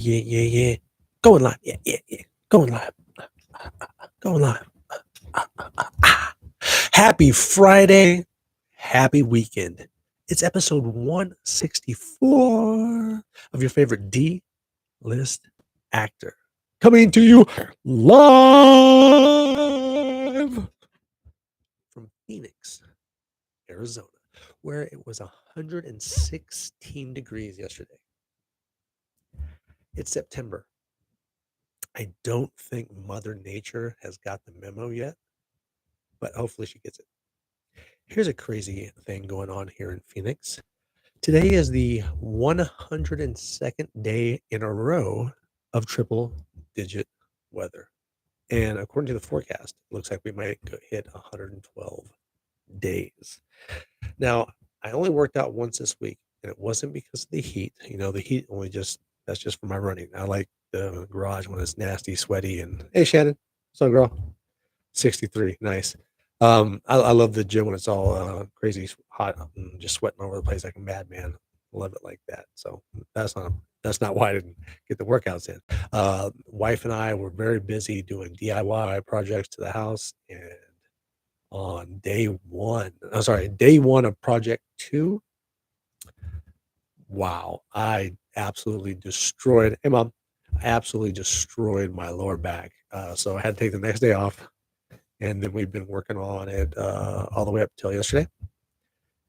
Yeah. Going live. Yeah. Going live. Going live. Happy Friday. Happy weekend. It's episode 164 of your favorite D list actor. Coming to you live from Phoenix, Arizona, where it was 116 degrees yesterday. It's September. I don't think Mother Nature has got the memo yet, but hopefully she gets it. Here's a crazy thing going on here in Phoenix. Today is the 102nd day in a row of triple digit weather. And according to the forecast, it looks like we might hit 112 days. Now, I only worked out once this week, and it wasn't because of the heat. The heat that's just for my running. I like the garage when it's nasty, sweaty, and hey, Shannon, what's up, girl? 63, nice. I love the gym when it's all crazy hot and just sweating over the place like a madman. Love it like that. So that's not why I didn't get the workouts in. Wife and I were very busy doing DIY projects to the house, and on day one of project 2, wow, I absolutely destroyed. Hey, Mom, I absolutely destroyed my lower back. So I had to take the next day off. And then we've been working on it all the way up till yesterday.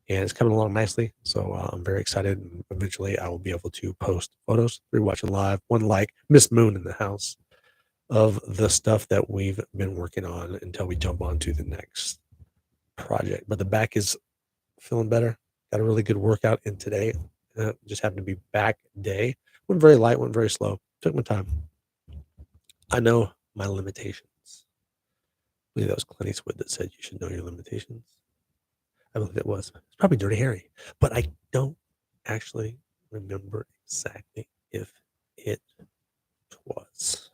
And it's coming along nicely. So I'm very excited. And eventually I will be able to post photos, 3 watching live, 1 like, Miss Moon in the house, of the stuff that we've been working on until we jump on to the next project. But the back is feeling better. Got a really good workout in today. Just happened to be back day. Went very light, went very slow. Took my time. I know my limitations. I believe that was Clint Eastwood that said you should know your limitations. I believe it was. It's probably Dirty Harry, but I don't actually remember exactly if it was.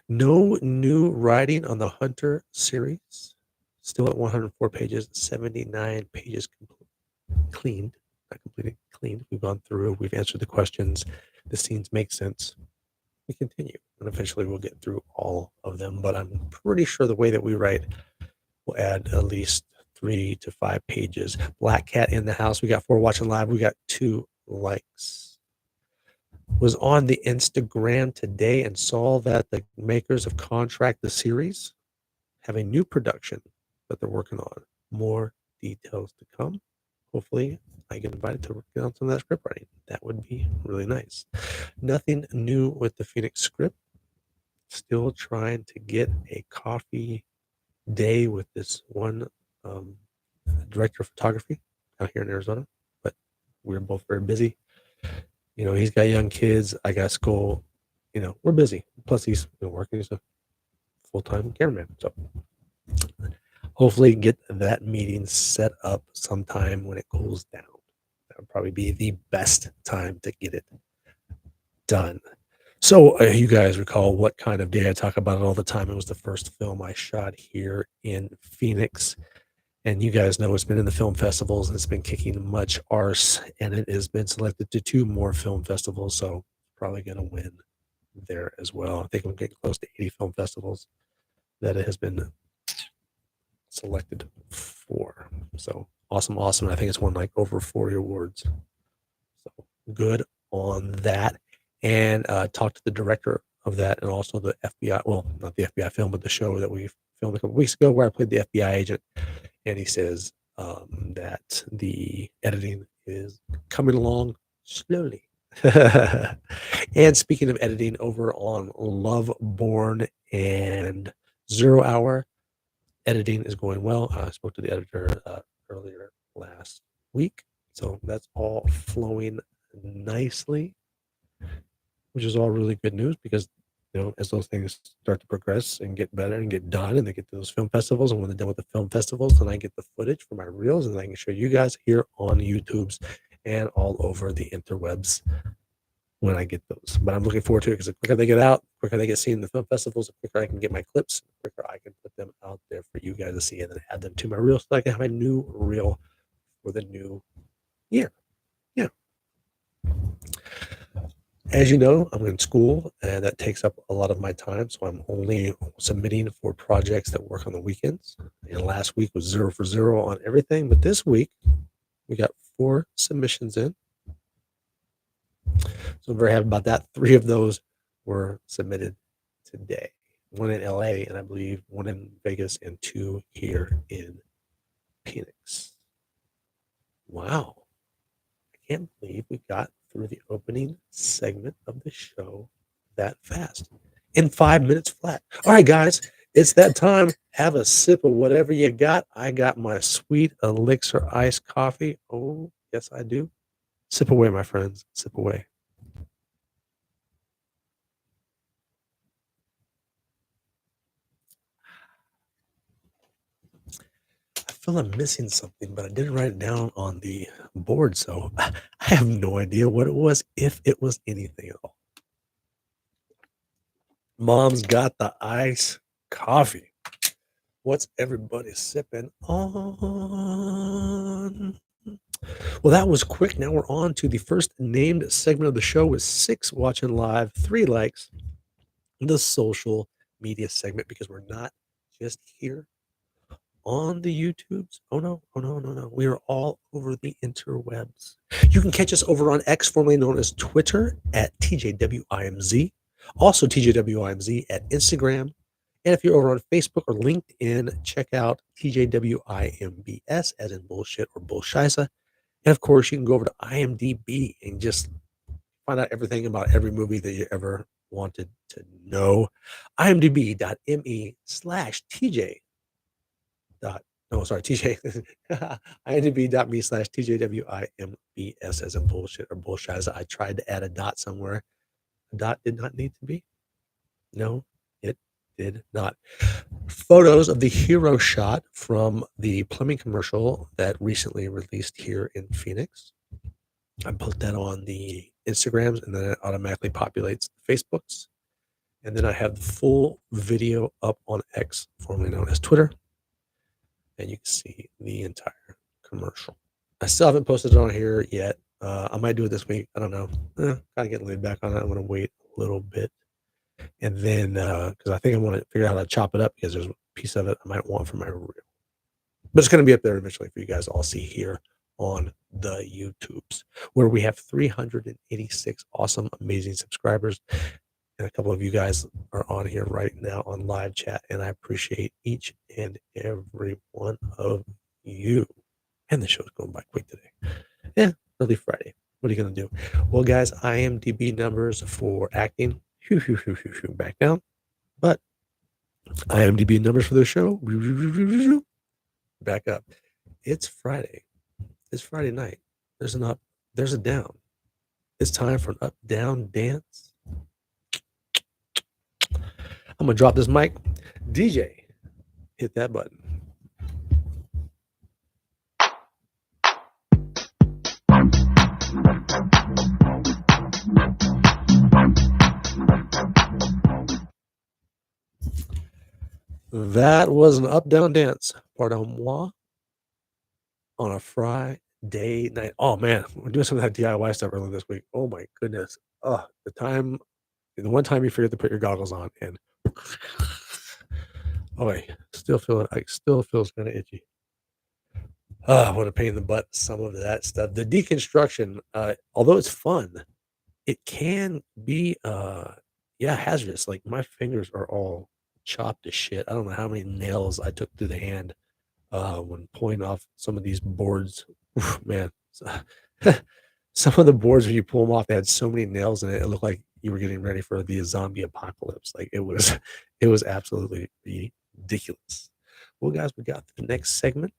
No new writing on the Hunter series. Still at 104 pages, 79 pages cleaned, not completed, cleaned. We've gone through, we've answered the questions. The scenes make sense. We continue, and eventually we'll get through all of them, but I'm pretty sure the way that we write will add at least 3 to 5 pages. Black Cat in the house. We got 4 watching live. We got 2 likes. Was on the Instagram today and saw that the makers of Contract the series have a new production that they're working on. More details to come. Hopefully, I get invited to work on some of that script writing. That would be really nice. Nothing new with the Phoenix script. Still trying to get a coffee day with this one director of photography out here in Arizona, but we're both very busy. He's got young kids. I got school. We're busy. Plus, he's working. He's a full-time cameraman. So hopefully get that meeting set up sometime when it cools down. That would probably be the best time to get it done. So you guys recall what kind of day I talk about it all the time. It was the first film I shot here in Phoenix. And you guys know it's been in the film festivals and it's been kicking much arse. And it has been selected to 2 more film festivals. So probably going to win there as well. I think I'm getting close to 80 film festivals that it has been selected for. So awesome. I think it's won like over 40 awards. So good on that. And talked to the director of that and also the FBI, well, not the FBI film, but the show that we filmed a couple weeks ago where I played the FBI agent. And he says that the editing is coming along slowly. And speaking of editing, over on Loveborn and 0 Hour, editing is going well. I spoke to the editor earlier last week. So that's all flowing nicely, which is all really good news because, as those things start to progress and get better and get done and they get to those film festivals, and when they're done with the film festivals, then I get the footage for my reels and I can show you guys here on YouTube's and all over the interwebs when I get those. But I'm looking forward to it because the quicker they get out, the quicker they get seen in the film festivals, the quicker I can get my clips, the quicker I can put them out there for you guys to see and then add them to my reels so I can have a new reel for the new year. Yeah. As you know, I'm in school, and that takes up a lot of my time, so I'm only submitting for projects that work on the weekends. And last week was 0 for 0 on everything, but this week we got 4 submissions in. So I'm very happy about that. 3 of those were submitted today. 1 in LA, and I believe 1 in Vegas, and 2 here in Phoenix. Wow. I can't believe we got through the opening segment of the show that fast in 5 minutes flat. All right, guys, it's that time. Have a sip of whatever you got. I got my sweet elixir iced coffee. Oh, yes, I do. Sip away, my friends. Sip away. I feel I'm missing something, but I didn't write it down on the board, so I have no idea what it was, if it was anything at all. Mom's got the iced coffee. What's everybody sipping on? Well, that was quick. Now we're on to the first named segment of the show with 6 watching live, 3 likes, the social media segment, because we're not just here on the YouTubes. Oh no, oh no, no, no. We are all over the interwebs. You can catch us over on X, formerly known as Twitter, at TJWIMZ. Also TJWIMZ at Instagram. And if you're over on Facebook or LinkedIn, check out TJWIMBS, as in bullshit or bullshisa. And of course, you can go over to IMDb and just find out everything about every movie that you ever wanted to know. IMDb.me/TJ. No, sorry, TJ. IMDb.me/TJWIMBS, as in bullshit or bullshit. I tried to add a dot somewhere. A dot did not need to be. No, it did not. Photos of the hero shot from the plumbing commercial that recently released here in Phoenix. I put that on the Instagrams, and then it automatically populates the Facebooks. And then I have the full video up on X, formerly known as Twitter. And you can see the entire commercial. I still haven't posted it on here yet. I might do it this week. I don't know. Kind of getting laid back on it. I'm going to wait a little bit. And then, because I think I want to figure out how to chop it up, because there's a piece of it I might want for my reel. But it's going to be up there eventually for you guys to all see here on the YouTubes, where we have 386 awesome, amazing subscribers. And a couple of you guys are on here right now on live chat, and I appreciate each and every one of you. And the show's going by quick today. Yeah, early Friday. What are you going to do? Well, guys, IMDb numbers for acting, back down. But IMDb numbers for the show, back up. It's Friday. It's Friday night. There's an up, there's a down. It's time for an up, down dance. I'm going to drop this mic. DJ, hit that button. That was an up, down dance. Pardon moi. On a Friday night. Oh, man. We're doing some of that DIY stuff earlier this week. Oh, my goodness. Oh, the one time you forget to put your goggles on, and oh, wait, still feels kind of itchy. What a pain in the butt, some of that stuff. The deconstruction, although it's fun, it can be, hazardous. Like, my fingers are all chopped to shit. I don't know how many nails I took through the hand when pulling off some of these boards. Man, some of the boards, when you pull them off, they had so many nails in it. It looked like you were getting ready for the zombie apocalypse. Like, it was absolutely ridiculous. Well, guys, we got the next segment.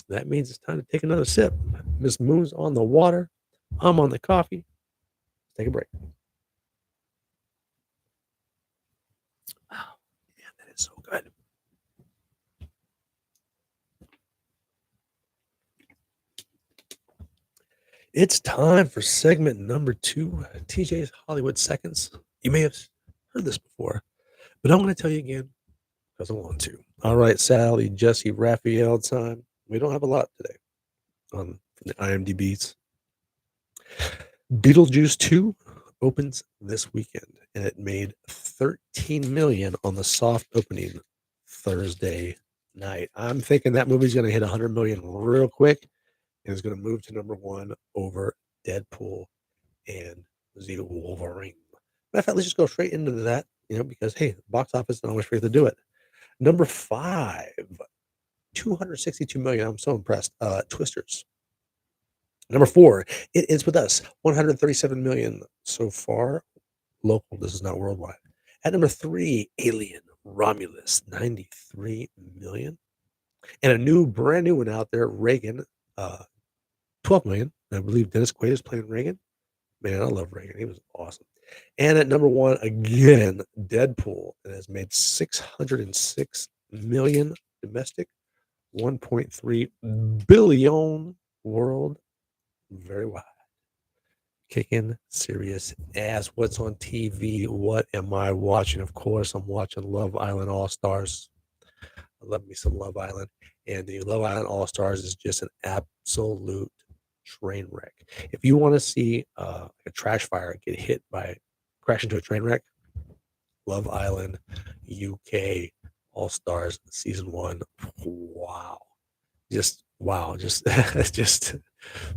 That means it's time to take another sip. Miss Moon's on the water. I'm on the coffee. Let's take a break. Oh, man, that is so good. It's time for segment number 2, TJ's Hollywood Seconds. You may have heard this before, but I'm going to tell you again because I want to. All right, Sally, Jesse, Raphael time. We don't have a lot today on the IMDb's. Beetlejuice 2, opens this weekend, and it made 13 million on the soft opening Thursday night. I'm thinking that movie's going to hit 100 million real quick, and it's going to move to number one over Deadpool and the Wolverine. Matter of fact, let's just go straight into that, because hey, box office don't always forget to do it. Number five, 262 million. I'm so impressed. Twisters. Number four, It Is With Us, 137 million so far. Local, this is not worldwide. At number three, Alien Romulus, 93 million. And brand new one out there, Reagan, 12 million. I believe Dennis Quaid is playing Reagan. Man, I love Reagan. He was awesome. And at number one, again, Deadpool. It has made 606 million domestic, 1.3 billion world. Very wide. Kicking serious ass. What's on TV? What am I watching? Of course, I'm watching Love Island All Stars. I love me some Love Island. And the Love Island All Stars is just an absolute train wreck. If you want to see a trash fire get hit by crash into a train wreck, Love Island UK All Stars season 1. Wow. Just wow. Just just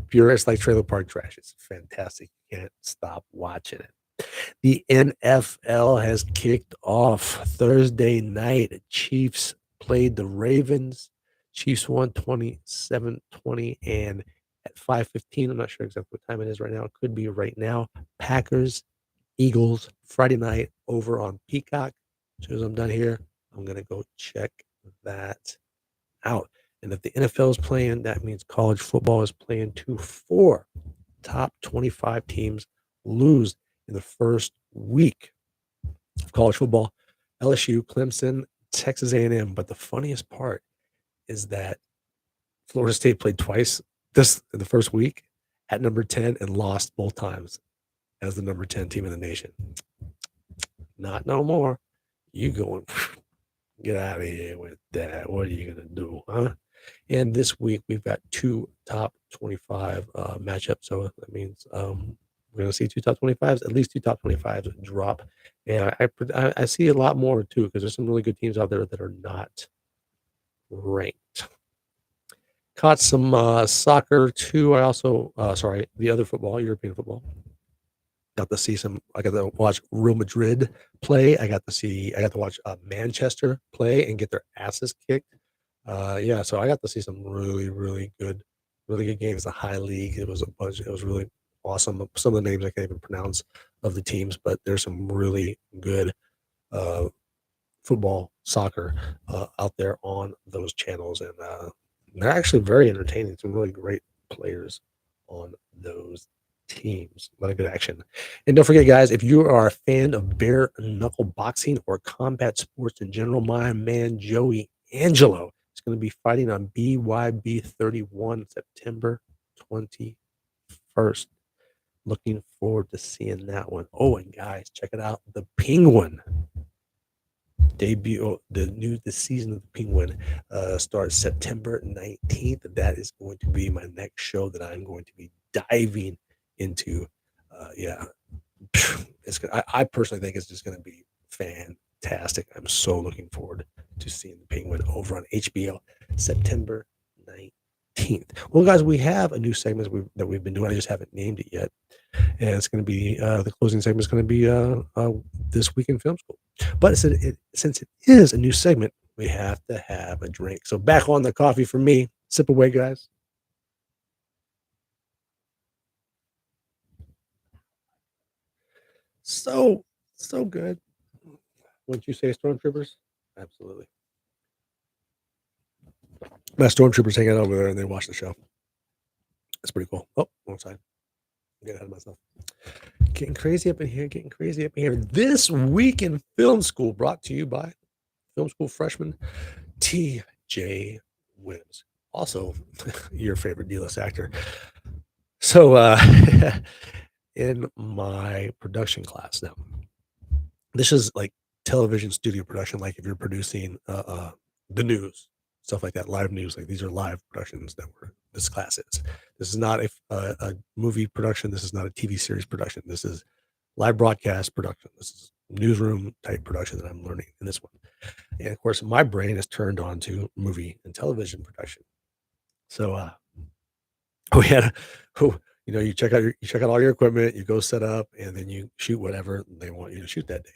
pure. It's like trailer park trash. It's fantastic. You can't stop watching it. The NFL has kicked off Thursday night. Chiefs played the Ravens. Chiefs won 27-20, and at 5:15, I'm not sure exactly what time it is right now. It could be right now. Packers, Eagles, Friday night over on Peacock. As soon as I'm done here, I'm gonna go check that out. And if the NFL is playing, that means college football is playing too. 4 top 25 teams lose in the first week of college football. LSU, Clemson, Texas A&M. But the funniest part is that Florida State played twice in the first week at number 10 and lost both times as the number 10 team in the nation. Not no more. You going, get out of here with that. What are you going to do, huh? And this week we've got 2 top 25 matchups. So that means we're going to see 2 top 25s, at least 2 top 25s drop. And I see a lot more too, because there's some really good teams out there that are not ranked. Caught some soccer too. I also, the other football, European football. I got to watch Real Madrid play. I got to watch Manchester play and get their asses kicked. So I got to see some really, really good games. The high league. It was really awesome. Some of the names I can't even pronounce of the teams, but there's some really good football, soccer out there on those channels, and they're actually very entertaining. Some really great players on those teams. A lot of good action. And don't forget, guys, if you are a fan of bare knuckle boxing or combat sports in general, my man Joey Angelo is going to be fighting on BYB 31 September 21st. Looking forward to seeing that one. Oh, and guys, check it out. The Penguin debut, the season of the Penguin starts September 19th. That is going to be my next show that I'm going to be diving into. I personally think it's just going to be fantastic. I'm so looking forward to seeing the Penguin over on HBO September 19th. Well, guys, we have a new segment that we've been doing. I just haven't named it yet. And it's going to be the closing segment is going to be This Week in Film School. But since it is a new segment, we have to have a drink. So back on the coffee for me. Sip away, guys. So good. Wouldn't you say, Stormtroopers? Absolutely. My Stormtroopers hanging out over there and they watch the show. That's pretty cool. Oh, wrong side. I'm getting ahead of myself. Getting crazy up in here. This Week in Film School brought to you by Film School freshman T.J. Wimbs. Also, your favorite D-list actor. So, in my production class now, this is like television studio production, like if you're producing the news, stuff like that, live news, like these are live productions this class is. This is not a movie production. This is not a TV series production. This is live broadcast production. This is newsroom type production that I'm learning in this one. And of course, my brain is turned on to movie and television production. So we had, oh, you check out all your equipment, you go set up, and then you shoot whatever they want you to shoot that day.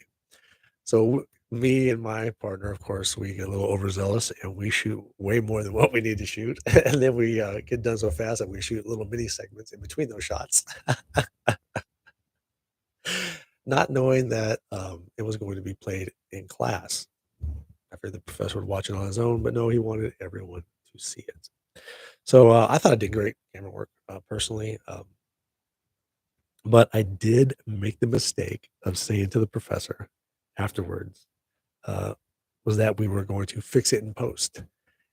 So me and my partner, of course, we get a little overzealous and we shoot way more than what we need to shoot, and then we get done so fast that we shoot little mini segments in between those shots, not knowing that it was going to be played in class. I figured the professor would watch it on his own, but no, he wanted everyone to see it. So I thought I did great camera work personally, but I did make the mistake of saying to the professor afterwards uh, was that we were going to fix it in post.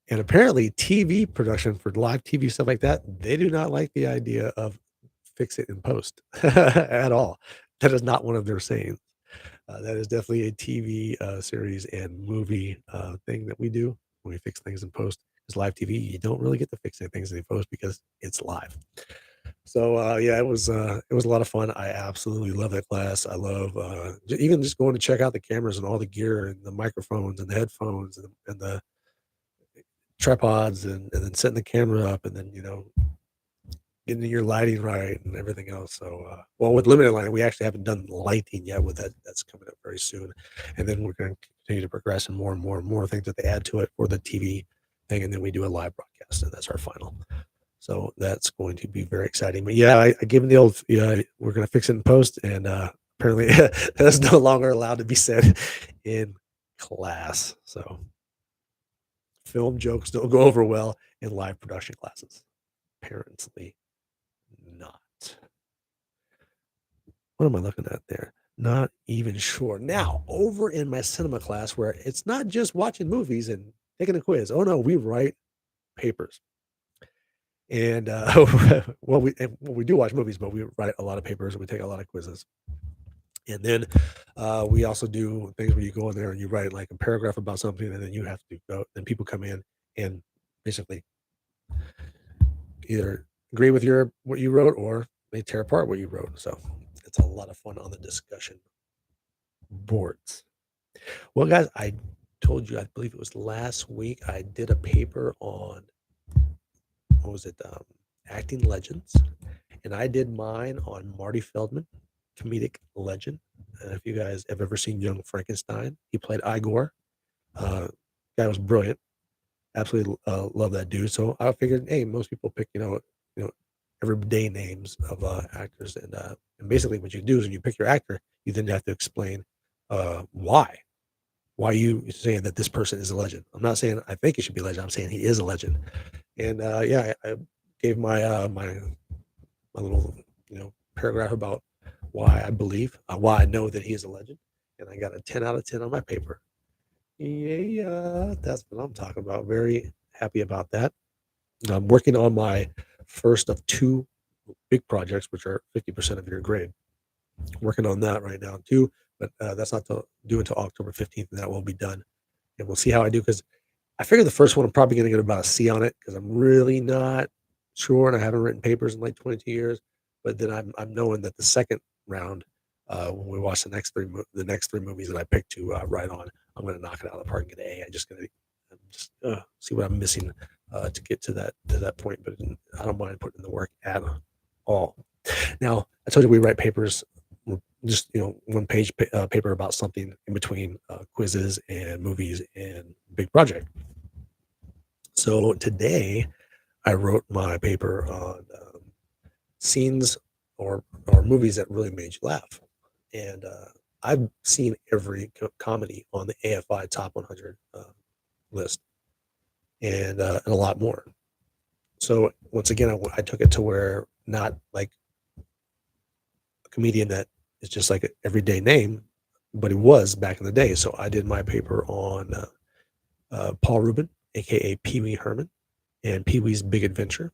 And apparently, TV production for live TV stuff like that, they do not like the idea of fix it in post at all. That is not one of their sayings. That is definitely a TV series and movie thing that we do when we fix things in post. Because live TV, you don't really get to fix things in post because it's live. So yeah, it was a lot of fun. I absolutely love that class. I love even just going to check out the cameras and all the gear and the microphones and the headphones and the tripods and then setting the camera up and then getting your lighting right and everything else. So well, with limited lighting, we actually haven't done lighting yet. With that, that's coming up very soon, and then we're going to continue to progress and more things that they add to it for the TV thing, and then we do a live broadcast, and that's our final. So that's going to be very exciting. But yeah, I gave him the old, yeah, we're going to fix it in post. And apparently that's no longer allowed to be said in class. So film jokes don't go over well in live production classes. Apparently not. What am I looking at there? Not even sure. Now, over in my cinema class, where it's not just watching movies and taking a quiz. Oh no, we write papers. And well, we do watch movies, but we write a lot of papers and we take a lot of quizzes. And then we also do things where you go in there and you write like a paragraph about something, and then you have to go. Then people come in and basically either agree with what you wrote, or they tear apart what you wrote. So it's a lot of fun on the discussion boards. Well, guys, I told you, I believe it was last week, I did a paper on what was it? Acting legends, and I did mine on Marty Feldman, comedic legend. And if you guys have ever seen Young Frankenstein, he played Igor. Guy was brilliant. Absolutely love that dude. So I figured, hey, most people pick, everyday names of actors, and basically what you do is when you pick your actor, you then have to explain why you saying that this person is a legend. I'm not saying I think he should be a legend. I'm saying he is a legend. And yeah, I gave my little paragraph about why I know that he is a legend, and I got a 10 out of 10 on my paper. Yeah, that's what I'm talking about. Very happy about that. I'm working on my first of two big projects, which are 50% of your grade. Working on that right now too, but that's not due until October 15th, and that will be done. And we'll see how I do, because I figure the first one I'm probably going to get about a C on it, because I'm really not sure, and I haven't written papers in like 22 years. But then I'm knowing that the second round, when we watch the next three movies that I picked to write on, I'm going to knock it out of the park and get an A. I'm just see what I'm missing to get to that point. But I don't mind putting in the work at all. Now, I told you we write papers, just one page paper about something in between quizzes and movies and big project. So today I wrote my paper on scenes or movies that really made you laugh. And I've seen every comedy on the AFI Top 100 list, and a lot more. So once again, I took it to where not like a comedian that is just like an everyday name, but he was back in the day. So I did my paper on Paul Rubin, aka Pee Wee Herman, and Pee Wee's Big Adventure,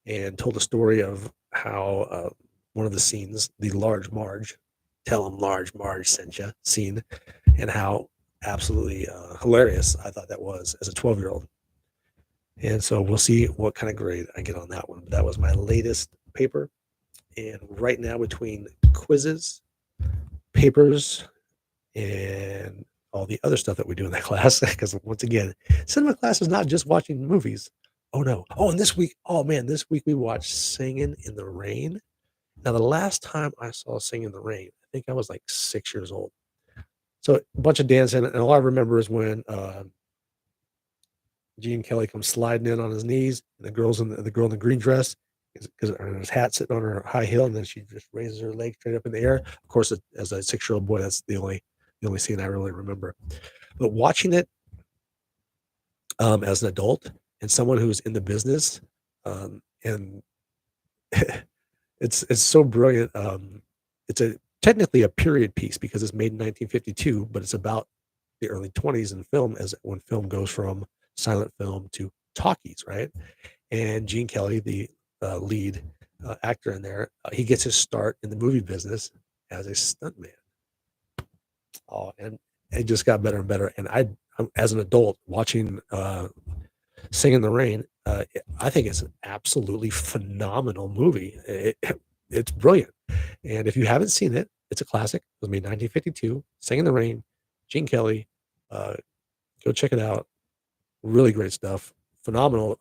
and told a story of how one of the scenes, the Large Marge, tell him Large Marge sent you scene, and how absolutely hilarious I thought that was as a 12-year-old. And so we'll see what kind of grade I get on that one. But that was my latest paper. And right now, between quizzes, papers, and all the other stuff that we do in that class. Because once again, cinema class is not just watching movies. Oh no. Oh, and this week, oh man, this week we watched Singing in the Rain. Now, the last time I saw Singing in the Rain, I think I was like 6 years old. So a bunch of dancing, and all I remember is when Gene Kelly comes sliding in on his knees, and the girl in the green dress, because his hat sitting on her high heel, and then she just raises her leg straight up in the air. Of course, as a 6-year-old boy, that's the only scene I really remember. But watching it as an adult and someone who's in the business, and it's so brilliant. It's technically a period piece because it's made in 1952, but it's about the early 20s in film, as when film goes from silent film to talkies, right? And Gene Kelly, the lead actor in there, he gets his start in the movie business as a stuntman. Oh, and it just got better and better. And as an adult, watching Sing in the Rain, I think it's an absolutely phenomenal movie. It's brilliant. And if you haven't seen it, it's a classic. It was made in 1952. Sing in the Rain, Gene Kelly. Uh, Go check it out. Really great stuff. Phenomenal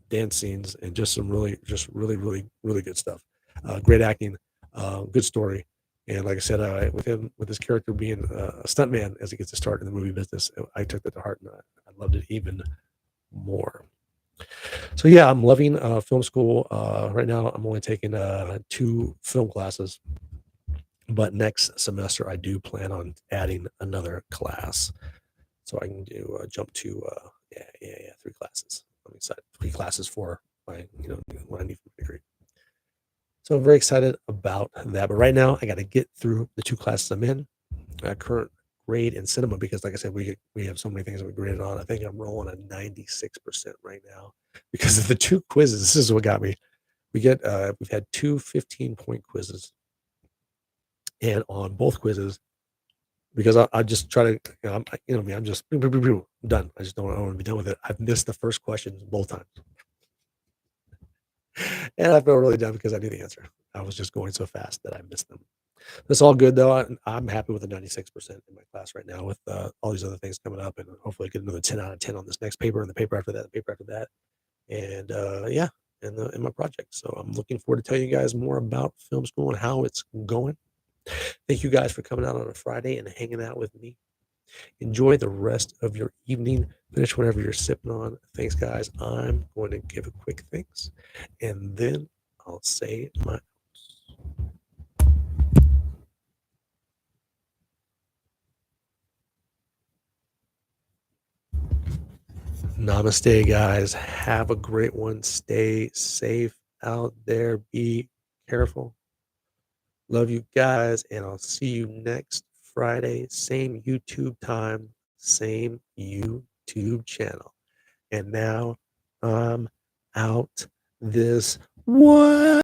dance scenes and just really good stuff. Great acting, good story. And like I said, with his character being a stuntman as he gets to start in the movie business, I took that to heart and I loved it even more. So yeah, I'm loving film school. Right now, I'm only taking 2 film classes, but next semester I do plan on adding another class, so I can do jump to 3 classes. I'm excited. 3 classes for my what I need for my degree. So I'm very excited about that. But right now, I got to get through the 2 classes I'm in. Current grade in cinema, because like I said, we have so many things that we graded on. I think I'm rolling a 96% right now because of the 2 quizzes. This is what got me. We've had 2 15-point quizzes, and on both quizzes, because I just try to, I'm just boom, boom, boom, boom, I'm done. I just don't want to be done with it. I've missed the first questions both times, and I feel really dumb because I knew the answer. I was just going so fast that I missed them. It's all good though. I'm happy with the 96% in my class right now, with all these other things coming up, and hopefully get another 10 out of 10 on this next paper, and the paper after that, the paper after that, and yeah, and in my project. So I'm looking forward to telling you guys more about film school and how it's going. Thank you guys for coming out on a Friday and hanging out with me. Enjoy the rest of your evening. Finish whatever you're sipping on. Thanks, guys. I'm going to give a quick thanks, and then I'll say my namaste, guys. Have a great one. Stay safe out there. Be careful. Love you guys, and I'll see you next Friday. Same YouTube time, same YouTube channel. And now I'm out this one.